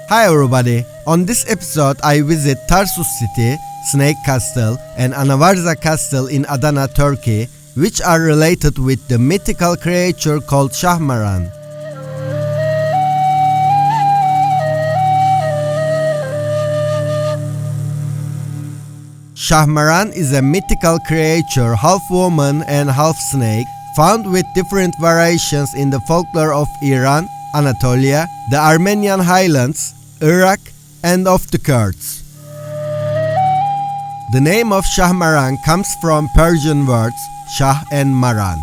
Hi everybody, on this episode I visit Tarsus city, Snake Castle and Anavarza Castle in Adana, Turkey, which are related with the mythical creature called Shahmaran. Shahmaran is a mythical creature, half woman and half snake, found with different variations in the folklore of Iran, Anatolia, the Armenian Highlands, Iraq, and of the Kurds. The name of Shahmaran comes from Persian words Shah and Maran.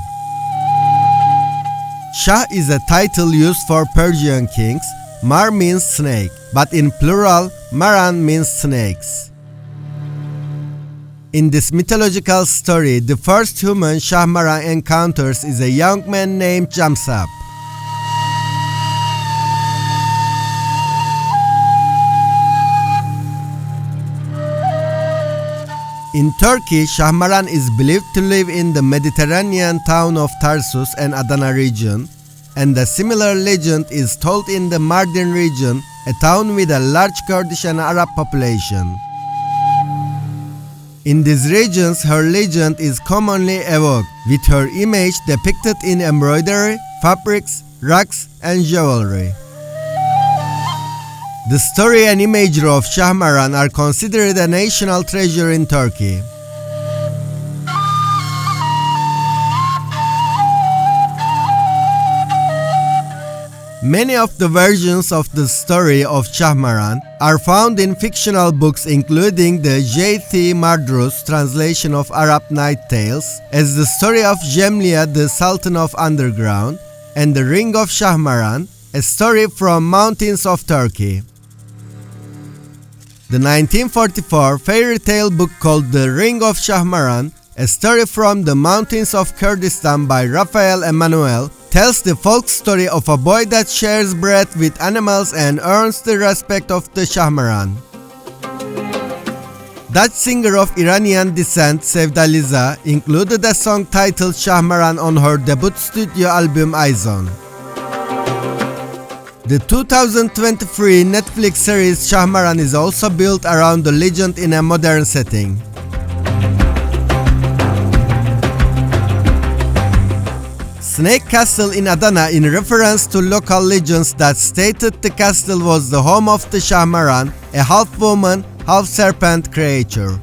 Shah is a title used for Persian kings. Mar means snake, but in plural, Maran means snakes. In this mythological story, the first human Shahmaran encounters is a young man named Camasb. In Turkey, Shahmaran is believed to live in the Mediterranean town of Tarsus and Adana region, and a similar legend is told in the Mardin region, a town with a large Kurdish and Arab population. In these regions, her legend is commonly evoked, with her image depicted in embroidery, fabrics, rugs, and jewelry. The story and imagery of Shahmaran are considered a national treasure in Turkey. Many of the versions of the story of Shahmaran are found in fictional books, including the J.T. Mardrus translation of Arab Night Tales, as the story of Jemlia, the Sultan of Underground, and the Ring of Shahmaran, a story from mountains of Turkey. The 1944 fairy tale book called The Ring of Shahmaran, a story from the mountains of Kurdistan by Raphael Emanuel, tells the folk story of a boy that shares bread with animals and earns the respect of the Shahmaran. Dutch singer of Iranian descent Sevda Liza included a song titled Shahmaran on her debut studio album Aizon. The 2023 Netflix series Shahmaran is also built around the legend in a modern setting. Snake Castle in Adana in reference to local legends that stated the castle was the home of the Shahmaran, a half-woman, half-serpent creature.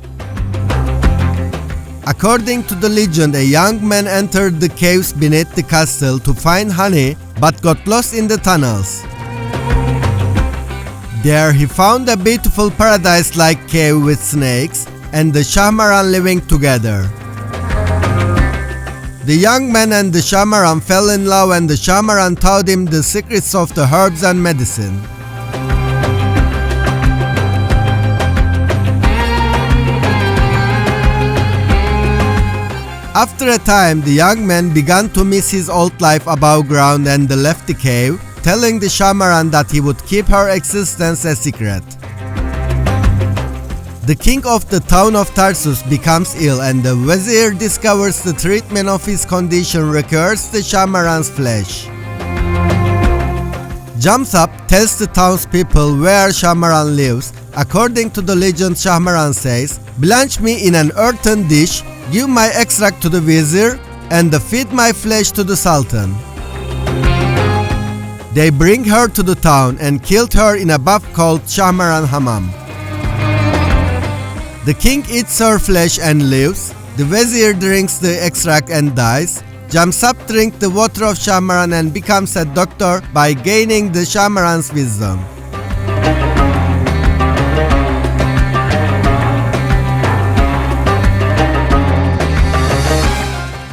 According to the legend, a young man entered the caves beneath the castle to find honey but got lost in the tunnels. There he found a beautiful paradise-like cave with snakes and the Shahmaran living together. The young man and the Shahmaran fell in love and the Shahmaran taught him the secrets of the herbs and medicine. After a time, the young man began to miss his old life above ground and left the cave, telling the Shahmaran that he would keep her existence a secret. The king of the town of Tarsus becomes ill and the vizier discovers the treatment of his condition requires the Shahmaran's flesh. Camasb tells the townspeople where Shahmaran lives. According to the legend, Shahmaran says, "Blanch me in an earthen dish, give my extract to the vizier, and feed my flesh to the sultan." They bring her to the town and killed her in a bath called Shahmaran Hammam. The king eats her flesh and lives. The vizier drinks the extract and dies. Camasb drinks the water of Shahmaran and becomes a doctor by gaining the Shahmaran's wisdom.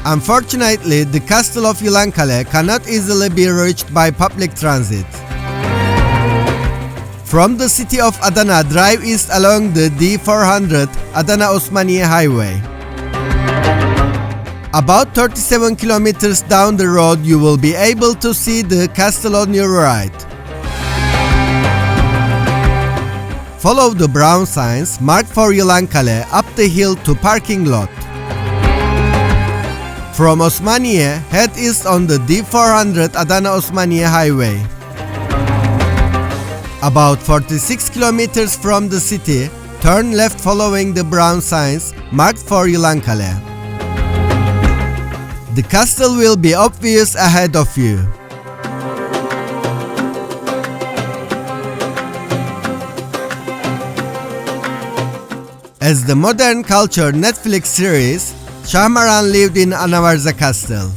Unfortunately, the castle of Yılankale cannot easily be reached by public transit. From the city of Adana, drive east along the D400 Adana-Osmaniye highway. About 37 kilometers down the road, you will be able to see the castle on your right. Follow the brown signs marked for Yılankale up the hill to parking lot. From Osmaniye, head east on the D400 Adana-Osmaniye highway. About 46 kilometers from the city, turn left following the brown signs marked for Yılankale. The castle will be obvious ahead of you. As the modern culture Netflix series, Shahmaran lived in Anavarza Castle.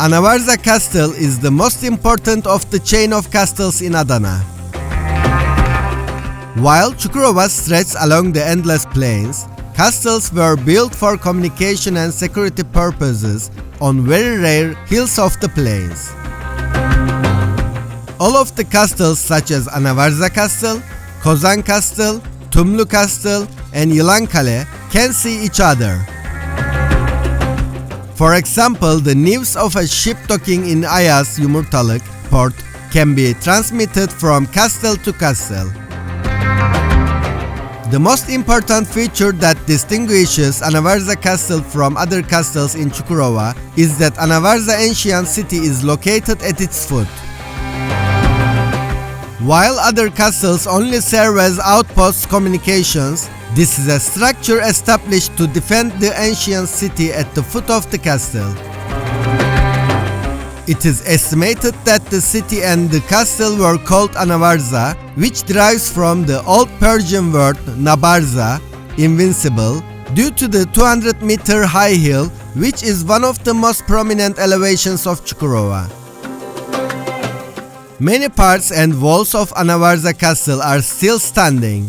Anavarza Castle is the most important of the chain of castles in Adana. While Çukurova stretched along the endless plains, castles were built for communication and security purposes on very rare hills of the plains. All of the castles such as Anavarza Castle, Kozan Castle, Tumlu Castle, and Yılankale can see each other. For example, the news of a ship docking in Ayas Yumurtalık port can be transmitted from castle to castle. The most important feature that distinguishes Anavarza Castle from other castles in Çukurova is that Anavarza ancient city is located at its foot. While other castles only serve as outpost communications, this is a structure established to defend the ancient city at the foot of the castle. It is estimated that the city and the castle were called Anavarza, which derives from the Old Persian word Nabarza, invincible, due to the 200-meter high hill, which is one of the most prominent elevations of Çukurova. Many parts and walls of Anavarza Castle are still standing.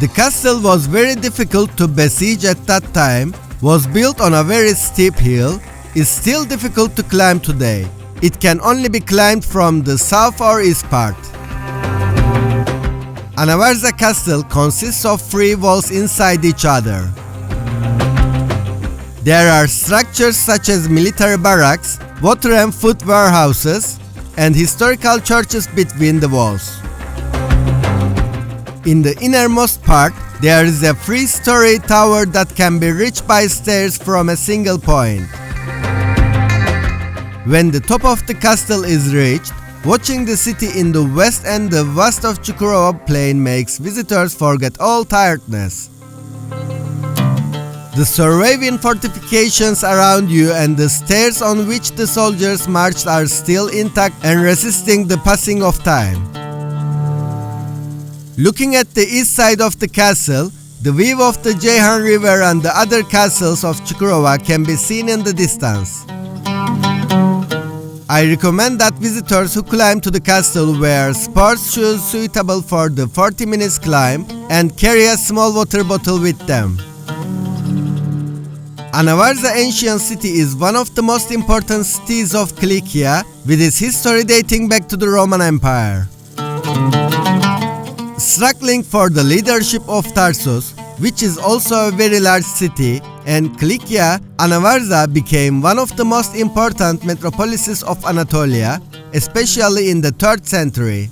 The castle was very difficult to besiege at that time, was built on a very steep hill, is still difficult to climb today. It can only be climbed from the south or east part. Anavarza Castle consists of three walls inside each other. There are structures such as military barracks, water and food warehouses, and historical churches between the walls. In the innermost part, there is a three-story tower that can be reached by stairs from a single point. When the top of the castle is reached, watching the city in the west and the west of Çukurova plain makes visitors forget all tiredness. The surviving fortifications around you and the stairs on which the soldiers marched are still intact and resisting the passing of time. Looking at the east side of the castle, the view of the Ceyhan River and the other castles of Çukurova can be seen in the distance. I recommend that visitors who climb to the castle wear sports shoes suitable for the 40 minutes climb and carry a small water bottle with them. Anavarza ancient city is one of the most important cities of Kilikia, with its history dating back to the Roman Empire. Struggling for the leadership of Tarsus, which is also a very large city, and Kilikia, Anavarza became one of the most important metropolises of Anatolia, especially in the 3rd century.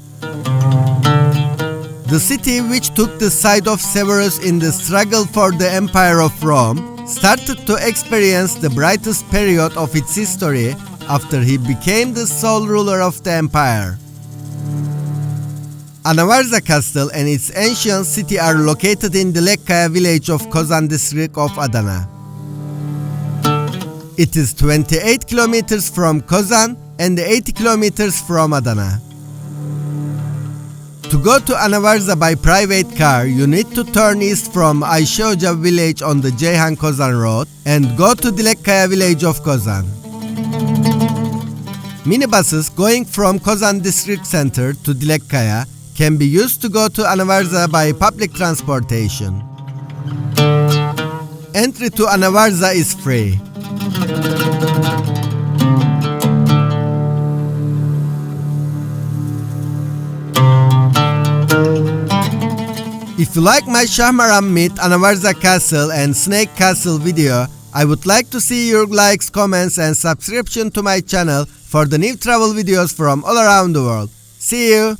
The city, which took the side of Severus in the struggle for the Empire of Rome, started to experience the brightest period of its history after he became the sole ruler of the empire. Anavarza Castle and its ancient city are located in the Lekkaya village of Kozan district of Adana. It is 28 kilometers from Kozan and 80 kilometers from Adana. To go to Anavarza by private car, you need to turn east from Ayşehoca village on the Ceyhan-Kozan road and go to the Lekkaya village of Kozan. Minibuses going from Kozan district center to Lekkaya can be used to go to Anavarza by public transportation. Entry to Anavarza is free. If you like my Shahmaran myth, Anavarza Castle and Snake Castle video, I would like to see your likes, comments and subscription to my channel for the new travel videos from all around the world. See you!